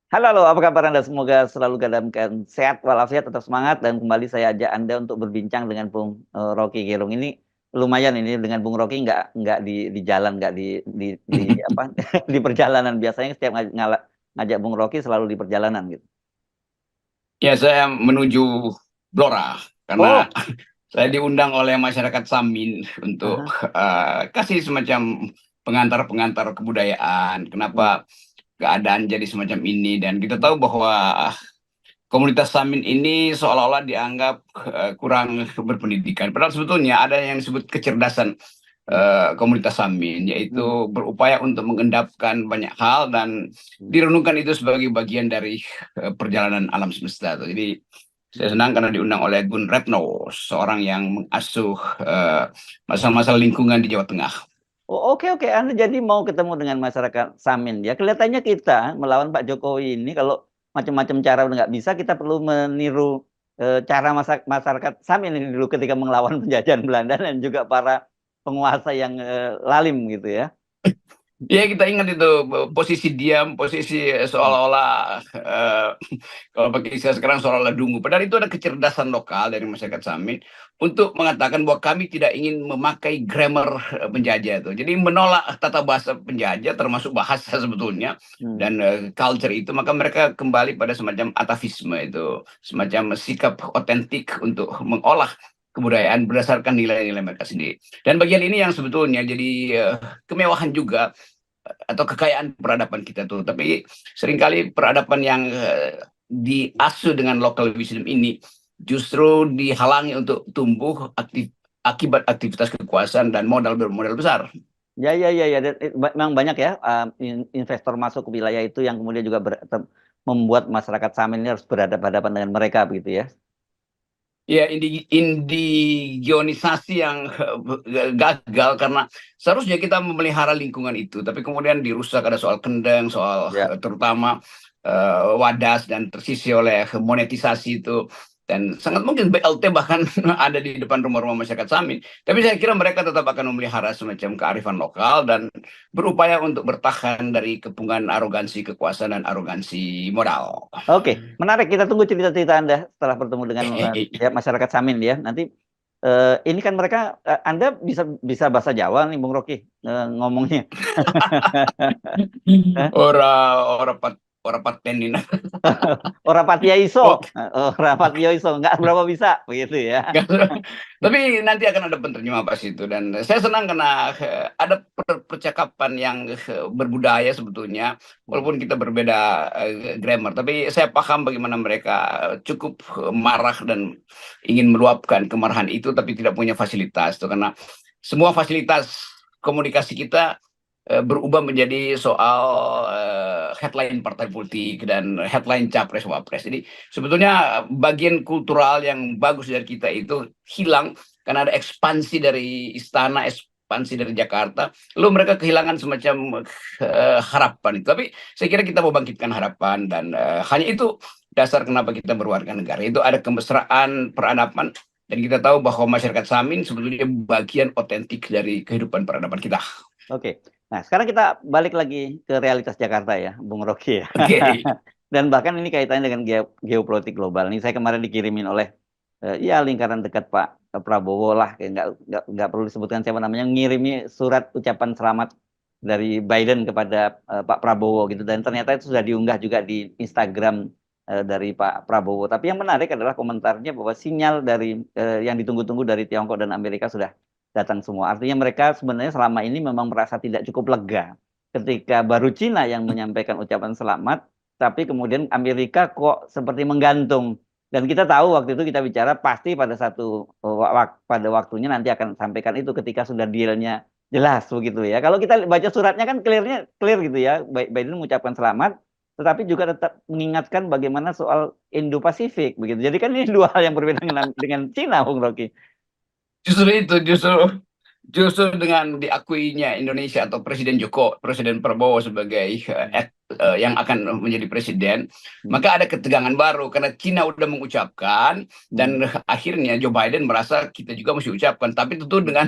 Halo, halo, apa kabar Anda? Semoga selalu dalam keadaan sehat walafiat, tetap semangat dan kembali saya ajak Anda untuk berbincang dengan Bung Rocky Gerung. Ini lumayan ini dengan Bung Rocky nggak di jalan, nggak di apa di perjalanan. Biasanya setiap ngajak Bung Rocky selalu di perjalanan gitu. Ya, saya menuju Blora karena Oh, saya diundang oleh masyarakat Samin untuk aha. kasih semacam pengantar-pengantar kebudayaan. Hmm. Kenapa keadaan jadi semacam ini? Dan kita tahu bahwa komunitas Samin ini seolah-olah dianggap kurang berpendidikan. Padahal sebetulnya ada yang disebut kecerdasan Hmm. komunitas Samin, Hmm. yaitu berupaya untuk mengendapkan banyak hal dan Hmm. direnungkan itu sebagai bagian dari perjalanan alam semesta. Jadi saya senang karena diundang oleh Gun Retno, seorang yang mengasuh masalah-masalah lingkungan di Jawa Tengah. Oh, oke, oke. Anda jadi mau ketemu dengan masyarakat Samin ya. Kelihatannya kita melawan Pak Jokowi ini kalau macam-macam cara udah nggak bisa, kita perlu meniru cara masyarakat Samin ini dulu ketika melawan penjajahan Belanda dan juga para penguasa yang lalim gitu ya. Ya, kita ingat itu posisi diam, posisi seolah-olah kalau pakai istilah sekarang seolah-olah dungu. Padahal itu ada kecerdasan lokal dari masyarakat Samin untuk mengatakan bahwa kami tidak ingin memakai grammar penjajah itu. Jadi menolak tata bahasa penjajah termasuk bahasa sebetulnya Hmm. dan culture itu, maka mereka kembali pada semacam atavisme itu, semacam sikap otentik untuk mengolah kebudayaan berdasarkan nilai-nilai mereka sendiri. Dan bagian ini yang sebetulnya jadi kemewahan juga atau kekayaan peradaban kita tuh. Tapi seringkali peradaban yang diasuh dengan local wisdom ini justru dihalangi untuk tumbuh akibat aktivitas kekuasaan dan modal bermodal besar. Ya, ya, ya, ya. Dan, memang banyak ya investor masuk ke wilayah itu yang kemudian juga membuat masyarakat Samin ini harus berhadapan-hadapan dengan mereka begitu ya. Ya, indigionisasi yang gagal karena seharusnya kita memelihara lingkungan itu, tapi kemudian dirusak. Ada soal kendeng, soal Ya. terutama wadas dan tersisi oleh monetisasi itu. Dan sangat mungkin BLT bahkan ada di depan rumah-rumah masyarakat Samin. Tapi saya kira mereka tetap akan memelihara semacam kearifan lokal dan berupaya untuk bertahan dari kepungan arogansi kekuasaan dan arogansi modal. Oke, menarik. Kita tunggu cerita-cerita Anda setelah bertemu dengan ya, masyarakat Samin ya. Nanti ini kan mereka Anda bisa bisa bahasa Jawa nih, Bung Rocky ngomongnya. Eh? ora ora pat ora patenin. Ora patia iso, Oke. ora patia iso, nggak berapa bisa begitu ya. Tapi nanti akan ada penerjemah pas itu, dan saya senang karena ada percakapan yang berbudaya sebetulnya, Hmm. walaupun kita berbeda grammar. Tapi saya paham bagaimana mereka cukup marah dan ingin meluapkan kemarahan itu, tapi tidak punya fasilitas itu karena semua fasilitas komunikasi kita berubah menjadi soal headline partai politik dan headline capres wapres. Jadi sebetulnya bagian kultural yang bagus dari kita itu hilang karena ada ekspansi dari istana, ekspansi dari Jakarta. Lalu mereka kehilangan semacam harapan itu. Tapi saya kira kita mau bangkitkan harapan, dan hanya itu dasar kenapa kita berwarga negara. Itu ada kemesraan peradaban, dan kita tahu bahwa masyarakat Samin sebetulnya bagian otentik dari kehidupan peradaban kita. Oke. Nah, sekarang kita balik lagi ke realitas Jakarta ya, Bung Rocky ya. Oke. Dan bahkan ini kaitannya dengan geopolitik global. Ini saya kemarin dikirimin oleh ya lingkaran dekat Pak Prabowo lah, kayak nggak perlu disebutkan siapa namanya, ngirimi surat ucapan selamat dari Biden kepada Pak Prabowo gitu. Dan ternyata itu sudah diunggah juga di Instagram dari Pak Prabowo. Tapi yang menarik adalah komentarnya bahwa sinyal dari yang ditunggu-tunggu dari Tiongkok dan Amerika sudah datang semua. Artinya mereka sebenarnya selama ini memang merasa tidak cukup lega ketika baru Cina yang menyampaikan ucapan selamat, tapi kemudian Amerika kok seperti menggantung. Dan kita tahu waktu itu kita bicara pasti pada pada waktunya nanti akan sampaikan itu ketika sudah dealnya jelas begitu ya. Kalau kita baca suratnya kan clear gitu ya. Biden mengucapkan selamat, tetapi juga tetap mengingatkan bagaimana soal Indo-Pasifik begitu. Jadi kan ini dua hal yang berbeda dengan Cina, Bung Rocky. Justru itu, justru dengan diakuinya Indonesia atau Presiden Prabowo sebagai yang akan menjadi presiden, Hmm. maka ada ketegangan baru karena Cina udah mengucapkan, Hmm. dan akhirnya Joe Biden merasa kita juga mesti ucapkan, tapi tentu dengan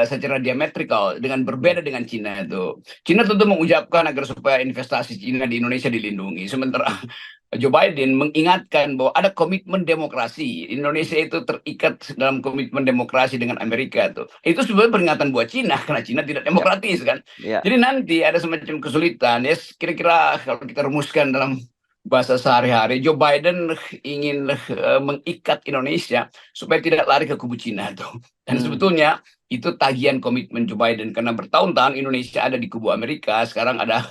secara diametrikal, dengan berbeda dengan Cina itu. Cina tentu mengucapkan agar supaya investasi Cina di Indonesia dilindungi. Sementara Joe Biden mengingatkan bahwa ada komitmen demokrasi. Indonesia itu terikat dalam komitmen demokrasi dengan Amerika tuh. Itu sebenarnya peringatan buat Cina karena Cina tidak Ya, demokratis kan. ya. Jadi nanti ada semacam kesulitan. Ya kira-kira kalau kita rumuskan dalam bahasa sehari-hari, Joe Biden ingin mengikat Indonesia supaya tidak lari ke kubu Cina tuh. Dan sebetulnya itu tagihan komitmen Joe Biden karena bertahun-tahun Indonesia ada di kubu Amerika, sekarang ada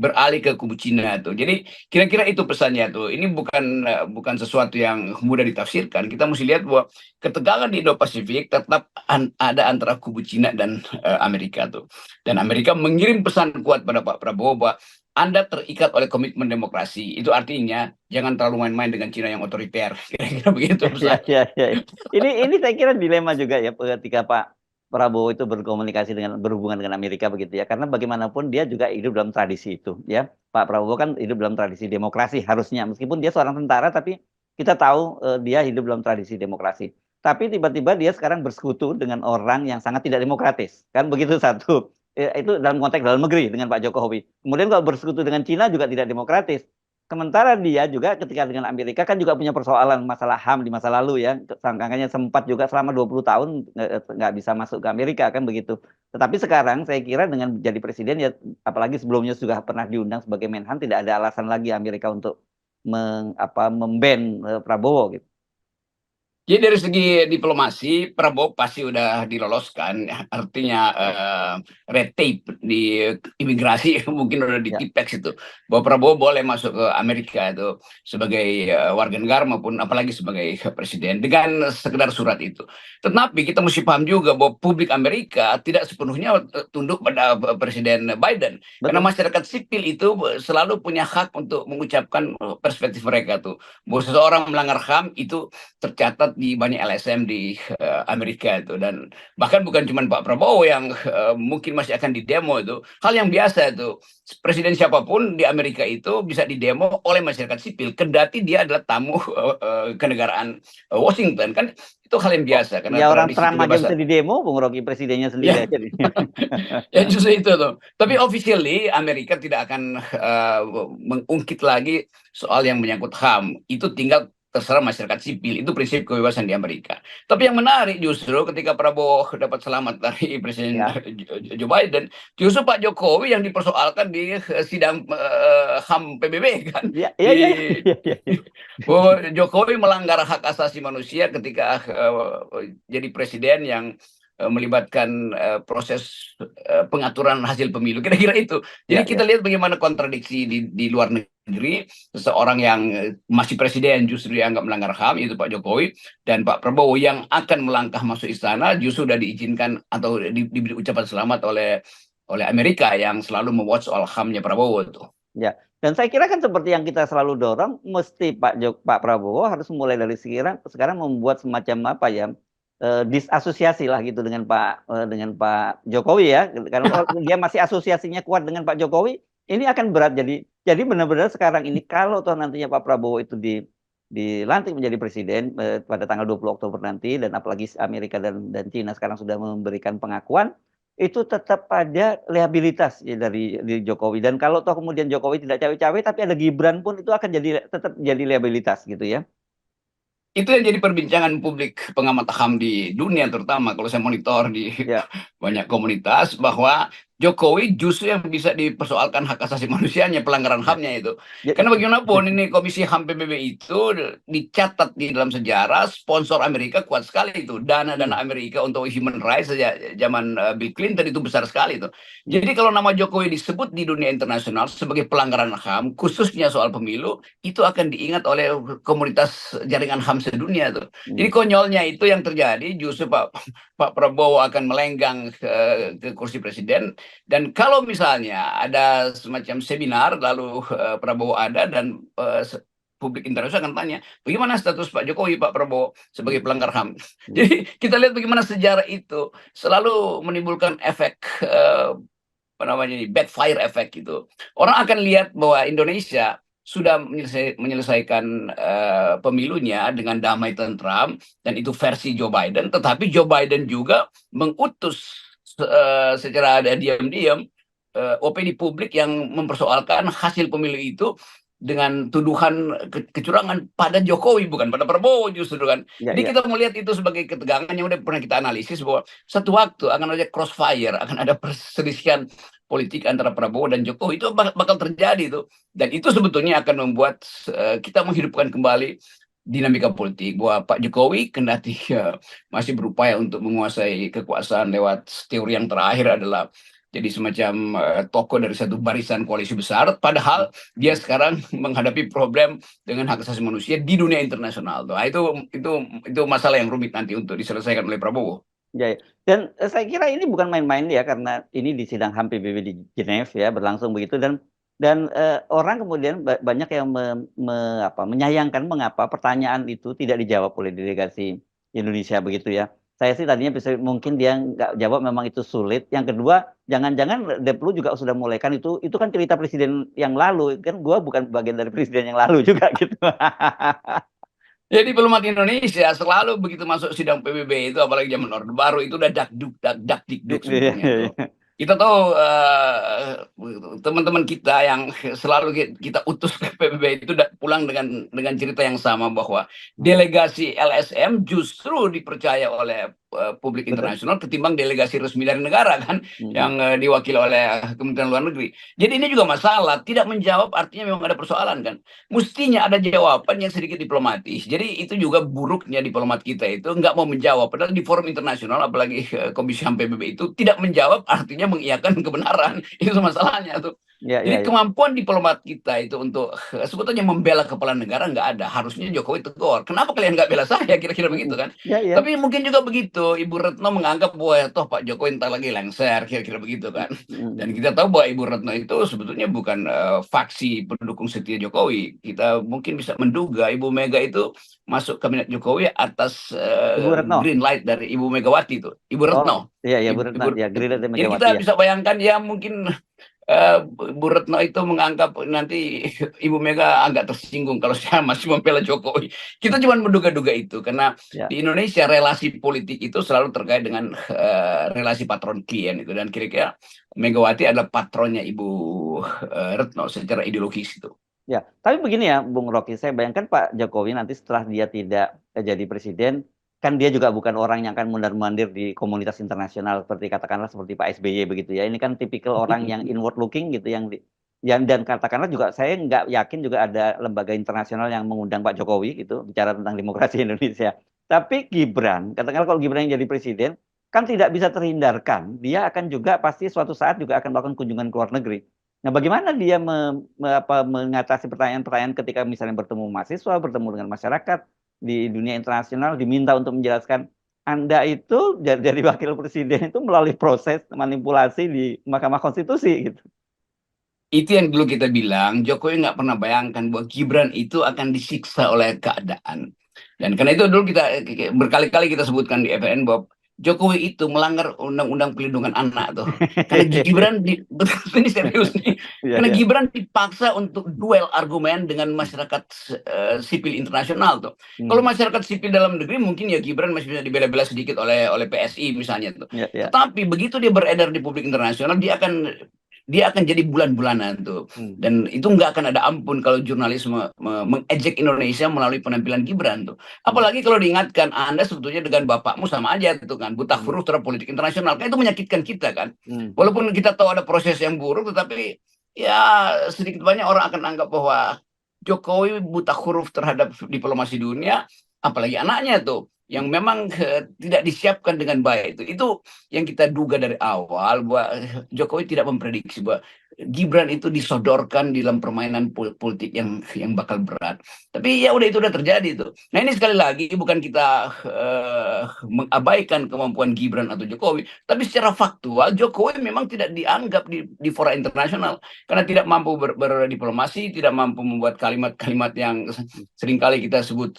beralih ke kubu Cina tuh. Jadi kira-kira itu pesannya tuh. Ini bukan sesuatu yang mudah ditafsirkan. Kita mesti lihat bahwa ketegangan di Indo-Pasifik tetap ada antara kubu Cina dan Amerika tuh. Dan Amerika mengirim pesan kuat pada Pak Prabowo bahwa Anda terikat oleh komitmen demokrasi. Itu artinya jangan terlalu main-main dengan Cina yang otoriter. Kira-kira begitu Ya, pesan. ya, ya. Ini saya kira dilema juga ya ketika Pak Prabowo itu berhubungan dengan Amerika begitu ya. Karena bagaimanapun dia juga hidup dalam tradisi itu ya. Pak Prabowo kan hidup dalam tradisi demokrasi harusnya, meskipun dia seorang tentara, tapi kita tahu dia hidup dalam tradisi demokrasi. Tapi tiba-tiba dia sekarang bersekutu dengan orang yang sangat tidak demokratis, kan begitu satu. Itu dalam konteks dalam negeri dengan Pak Jokowi. Kemudian kalau bersekutu dengan Cina juga tidak demokratis. Sementara dia juga ketika dengan Amerika kan juga punya persoalan masalah HAM di masa lalu ya. Makanya sempat juga selama 20 tahun nggak bisa masuk ke Amerika kan begitu. Tetapi sekarang saya kira dengan jadi presiden ya, apalagi sebelumnya sudah pernah diundang sebagai Menhan, tidak ada alasan lagi Amerika untuk memban Prabowo gitu. Jadi dari segi diplomasi, Prabowo pasti udah diloloskan, artinya red tape di imigrasi mungkin udah di Ya, tipex itu, bahwa Prabowo boleh masuk ke Amerika itu sebagai warga negara maupun apalagi sebagai presiden dengan sekedar surat itu. Tetapi kita mesti paham juga bahwa publik Amerika tidak sepenuhnya tunduk pada Presiden Biden, karena betul. masyarakat sipil itu selalu punya hak untuk mengucapkan perspektif mereka tuh, bahwa seseorang melanggar HAM itu tercatat di banyak LSM di Amerika itu, dan bahkan bukan cuma Pak Prabowo yang mungkin masih akan didemo. Itu hal yang biasa itu, presiden siapapun di Amerika itu bisa didemo oleh masyarakat sipil kendati dia adalah tamu kenegaraan Washington kan, itu hal yang Oh, biasa karena ya orang tradisi Trump aja bisa kebebasan. didemo, Bung Rocky, presidennya sendiri Ya, aja. ya justru itu tuh. Tapi officially Amerika tidak akan mengungkit lagi soal yang menyangkut HAM. Itu tinggal terserah masyarakat sipil. Itu prinsip kebebasan di Amerika. Tapi yang menarik justru ketika Prabowo dapat selamat dari Presiden Ya, Joe Biden, justru Pak Jokowi yang dipersoalkan di sidang HAM PBB kan. ya, ya, Di ya, ya, ya, ya. bahwa Jokowi melanggar hak asasi manusia ketika jadi presiden yang melibatkan proses pengaturan hasil pemilu, kira-kira itu. Jadi Ya, kita ya. lihat bagaimana kontradiksi di luar negeri, seseorang yang masih presiden justru dianggap melanggar HAM, itu Pak Jokowi, dan Pak Prabowo yang akan melangkah masuk istana justru sudah diizinkan atau diberi ucapan selamat oleh Amerika yang selalu mewatch soal HAM-nya Prabowo tuh. Ya, dan saya kira kan seperti yang kita selalu dorong, mesti Pak Prabowo harus mulai dari sekarang membuat semacam apa ya, disasosiasi lah gitu dengan Pak Jokowi ya. Karena kalau dia masih asosiasinya kuat dengan Pak Jokowi, ini akan berat. Jadi benar-benar sekarang ini kalau toh nantinya Pak Prabowo itu dilantik menjadi presiden pada tanggal 20 Oktober nanti, dan apalagi Amerika dan Cina sekarang sudah memberikan pengakuan, itu tetap ada liabilitas ya dari Jokowi. Dan kalau toh kemudian Jokowi tidak cawe-cawe tapi ada Gibran pun, itu akan tetap jadi liabilitas gitu ya. Itu yang jadi perbincangan publik pengamat HAM di dunia, terutama kalau saya monitor di Ya, banyak komunitas, bahwa Jokowi justru yang bisa dipersoalkan hak asasi manusianya, pelanggaran ya. HAM-nya itu. Ya, Karena bagaimanapun ini Komisi HAM PBB itu dicatat di dalam sejarah, sponsor Amerika kuat sekali itu. Dana-dana hmm, Amerika untuk human rights sejak zaman Bill Clinton itu besar sekali itu. hmm, Jadi kalau nama Jokowi disebut di dunia internasional sebagai pelanggaran HAM, khususnya soal pemilu, itu akan diingat oleh komunitas jaringan HAM sedunia tuh. Jadi hmm. konyolnya itu yang terjadi, justru Pak Prabowo akan melenggang ke kursi presiden, dan kalau misalnya ada semacam seminar lalu Prabowo ada dan publik internasional akan tanya bagaimana status Pak Jokowi, Pak Prabowo sebagai Hmm, pelanggar HAM. hmm. Jadi kita lihat bagaimana sejarah itu selalu menimbulkan efek apa namanya ini, backfire effect gitu. Orang akan lihat bahwa Indonesia sudah menyelesaikan pemilunya dengan damai tentram, dan itu versi Joe Biden. Tetapi Joe Biden juga mengutus secara diam-diam opini publik yang mempersoalkan hasil pemilu itu dengan tuduhan kecurangan pada Jokowi, bukan pada Prabowo justru kan. Ya, Jadi ya. kita melihat itu sebagai ketegangan yang udah pernah kita analisis bahwa satu waktu akan ada crossfire, akan ada perselisihan politik antara Prabowo dan Jokowi, itu bakal terjadi itu. Dan itu sebetulnya akan membuat kita menghidupkan kembali dinamika politik, bahwa Pak Jokowi kendati masih berupaya untuk menguasai kekuasaan lewat teori yang terakhir adalah jadi semacam tokoh dari satu barisan koalisi besar, padahal dia sekarang menghadapi problem dengan hak asasi manusia di dunia internasional. Nah, itu masalah yang rumit nanti untuk diselesaikan oleh Prabowo. Ya, ya. Dan saya kira ini bukan main-main ya, karena ini di sidang HAM PBB di Geneva ya, berlangsung begitu, dan orang kemudian banyak yang menyayangkan mengapa pertanyaan itu tidak dijawab oleh delegasi Indonesia begitu ya. Saya sih tadinya mungkin dia nggak jawab, memang itu sulit. Yang kedua, jangan-jangan Deplu juga sudah mulai kan, itu kan cerita presiden yang lalu, kan gua bukan bagian dari presiden yang lalu juga gitu. Jadi diplomat Indonesia selalu begitu masuk sidang PBB itu, apalagi zaman Orde Baru, itu udah dak dikduk sebetulnya tuh. Kita tahu teman-teman kita yang selalu kita utus ke PBB itu pulang dengan cerita yang sama, bahwa delegasi LSM justru dipercaya oleh publik internasional ketimbang delegasi resmi dari negara kan, yang diwakili oleh Kementerian Luar Negeri. Jadi ini juga masalah, tidak menjawab artinya memang ada persoalan kan. Mestinya ada jawaban yang sedikit diplomatis. Jadi itu juga buruknya diplomat kita itu nggak mau menjawab. Padahal di forum internasional, apalagi Komisi HAM PBB itu tidak menjawab artinya mengiyakan kebenaran. Itu masalahnya tuh. Jadi kemampuan diplomat kita itu untuk sebetulnya membela kepala negara nggak ada. Harusnya Jokowi tegur, kenapa kalian nggak bela saya, kira-kira begitu kan. Tapi mungkin juga begitu Ibu Retno menganggap bahwa toh Pak Jokowi entar lagi lengser, kira-kira begitu kan. Dan kita tahu bahwa Ibu Retno itu sebetulnya bukan faksi pendukung setia Jokowi. Kita mungkin bisa menduga Ibu Mega itu masuk kabinet Jokowi atas green light dari Ibu Megawati itu, Ibu Retno. Iya, Ibu Retno. Ya, green light Jadi kita bisa bayangkan ya, mungkin Bu Retno itu menganggap nanti Ibu Mega agak tersinggung kalau saya masih membela Jokowi. Kita cuma menduga-duga itu, karena di Indonesia relasi politik itu selalu terkait dengan relasi patron klien itu, dan kira-kira Megawati adalah patronnya Ibu Retno secara ideologis itu. Ya, tapi begini ya, Bung Rocky, saya bayangkan Pak Jokowi nanti setelah dia tidak jadi presiden, kan dia juga bukan orang yang akan mundar-mandir di komunitas internasional seperti katakanlah seperti Pak SBY begitu ya. Ini kan tipikal orang yang inward looking gitu, yang dan katakanlah juga saya nggak yakin juga ada lembaga internasional yang mengundang Pak Jokowi gitu bicara tentang demokrasi Indonesia. Tapi Gibran, katakanlah kalau Gibran yang jadi presiden, kan tidak bisa terhindarkan, dia akan juga pasti suatu saat juga akan melakukan kunjungan ke luar negeri. Nah, bagaimana dia mengatasi pertanyaan-pertanyaan ketika misalnya bertemu mahasiswa, bertemu dengan masyarakat di dunia internasional, diminta untuk menjelaskan Anda itu jadi wakil presiden itu melalui proses manipulasi di Mahkamah Konstitusi gitu. Itu yang dulu kita bilang, Jokowi nggak pernah bayangkan bahwa Gibran itu akan disiksa oleh keadaan. Dan karena itu dulu kita berkali-kali kita sebutkan di FPN bahwa Jokowi itu melanggar undang-undang pelindungan anak tuh. Karena Gibran ini serius nih. Karena Gibran dipaksa untuk duel argumen dengan masyarakat sipil internasional tuh. Kalau masyarakat sipil dalam negeri mungkin ya Gibran masih bisa dibela-bela sedikit oleh PSI misalnya tuh. Tetapi begitu dia beredar di publik internasional, dia akan jadi bulan-bulanan tuh. Dan itu nggak akan ada ampun kalau jurnalisme mengejek Indonesia melalui penampilan Gibran tuh. Apalagi kalau diingatkan, Anda sebetulnya dengan bapakmu sama aja tuh kan, buta huruf terhadap politik internasional. Kan itu menyakitkan kita kan. Walaupun kita tahu ada proses yang buruk, tetapi ya sedikit banyak orang akan anggap bahwa Jokowi buta huruf terhadap diplomasi dunia, apalagi anaknya tuh, yang memang tidak disiapkan dengan baik. Itu yang kita duga dari awal, bahwa Jokowi tidak memprediksi bahwa Gibran itu disodorkan dalam permainan politik yang bakal berat. Tapi ya udah, itu udah terjadi tuh. Nah ini sekali lagi bukan kita mengabaikan kemampuan Gibran atau Jokowi, tapi secara faktual Jokowi memang tidak dianggap di fora internasional karena tidak mampu berdiplomasi, tidak mampu membuat kalimat-kalimat yang seringkali kita sebut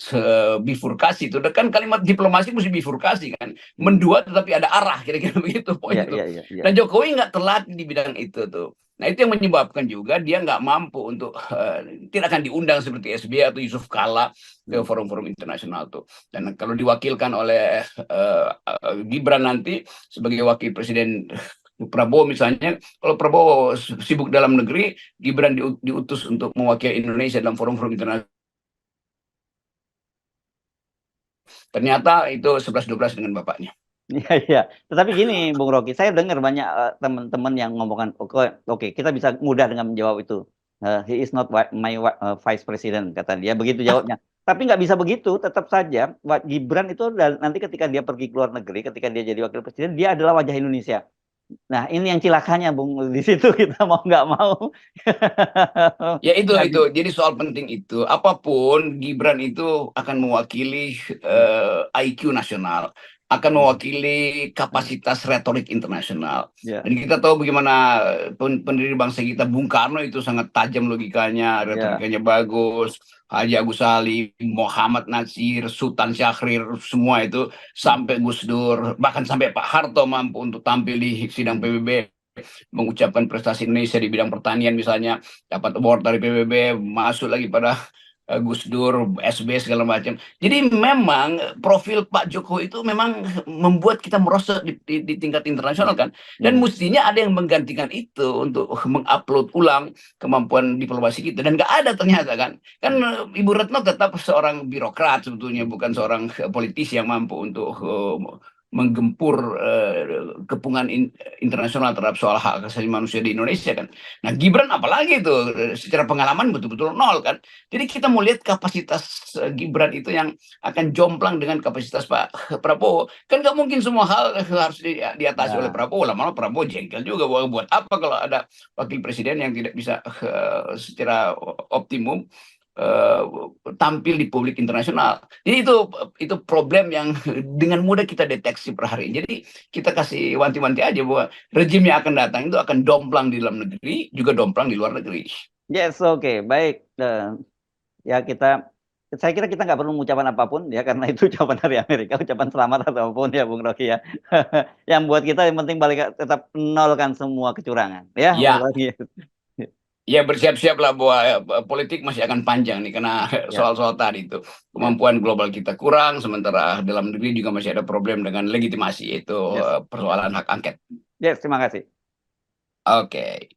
bifurkasi itu. Kan kalimat diplomasi mesti bifurkasi kan, mendua tetapi ada arah, kira-kira begitu poin itu. Nah Jokowi nggak terlatih di bidang itu tuh. Nah itu yang menyebabkan juga dia nggak mampu untuk tidak akan diundang seperti SBY atau Yusuf Kala ke forum-forum internasional tuh. Dan kalau diwakilkan oleh Gibran nanti sebagai wakil presiden Prabowo misalnya, kalau Prabowo sibuk dalam negeri, Gibran diutus untuk mewakili Indonesia dalam forum-forum internasional. Ternyata itu 11-12 dengan bapaknya. Iya, iya. Tetapi gini, Bung Rocky, saya dengar banyak teman-teman yang ngomongkan, oke, kita bisa mudah dengan menjawab itu. He is not my vice president, kata dia. Begitu jawabnya. Tapi nggak bisa begitu, tetap saja Gibran itu nanti ketika dia pergi ke luar negeri, ketika dia jadi wakil presiden, dia adalah wajah Indonesia. Nah, ini yang cilakanya, Bung. Di situ kita mau nggak mau. Ya itu. Jadi soal penting itu, apapun Gibran itu akan mewakili IQ nasional, akan mewakili kapasitas retorik internasional. Dan kita tahu bagaimana pendiri bangsa kita, Bung Karno itu sangat tajam logikanya, retorikanya bagus. Haji Agus Salim, Muhammad Nasir, Sultan Syahrir, semua itu, sampai Gus Dur, bahkan sampai Pak Harto mampu untuk tampil di sidang PBB, mengucapkan prestasi Indonesia di bidang pertanian misalnya, dapat award dari PBB, masuk lagi pada Gus Dur, SB segala macam. Jadi memang profil Pak Jokowi itu memang membuat kita merosot di tingkat internasional kan. Dan mestinya ada yang menggantikan itu untuk mengupload ulang kemampuan diplomasi kita. Dan nggak ada ternyata kan. Kan Ibu Retno tetap seorang birokrat sebetulnya, bukan seorang politisi yang mampu untuk menggempur kepungan internasional terhadap soal hak asasi manusia di Indonesia kan. Nah Gibran apalagi itu secara pengalaman betul-betul nol kan. Jadi kita mau lihat kapasitas Gibran itu yang akan jomplang dengan kapasitas Pak Prabowo. Kan nggak mungkin semua hal harus diatasi oleh Prabowo. Lama-lama Prabowo jengkel juga, buat apa kalau ada wakil presiden yang tidak bisa secara optimum tampil di publik internasional. Jadi itu problem yang dengan mudah kita deteksi per hari. Jadi kita kasih wanti-wanti aja bahwa rejim yang akan datang itu akan domplang di dalam negeri, juga domplang di luar negeri. Yes, oke, baik. Ya saya kira kita nggak perlu mengucapkan apapun ya, karena itu ucapan dari Amerika, ucapan selamat atau apapun ya, Bung Rocky ya. Yang buat kita yang penting tetap nolkan semua kecurangan ya, Bung Rocky. Ya bersiap-siaplah bahwa politik masih akan panjang nih, karena soal-soal tadi itu kemampuan global kita kurang, sementara dalam negeri juga masih ada problem dengan legitimasi, itu persoalan hak angket. Yes, terima kasih. Oke.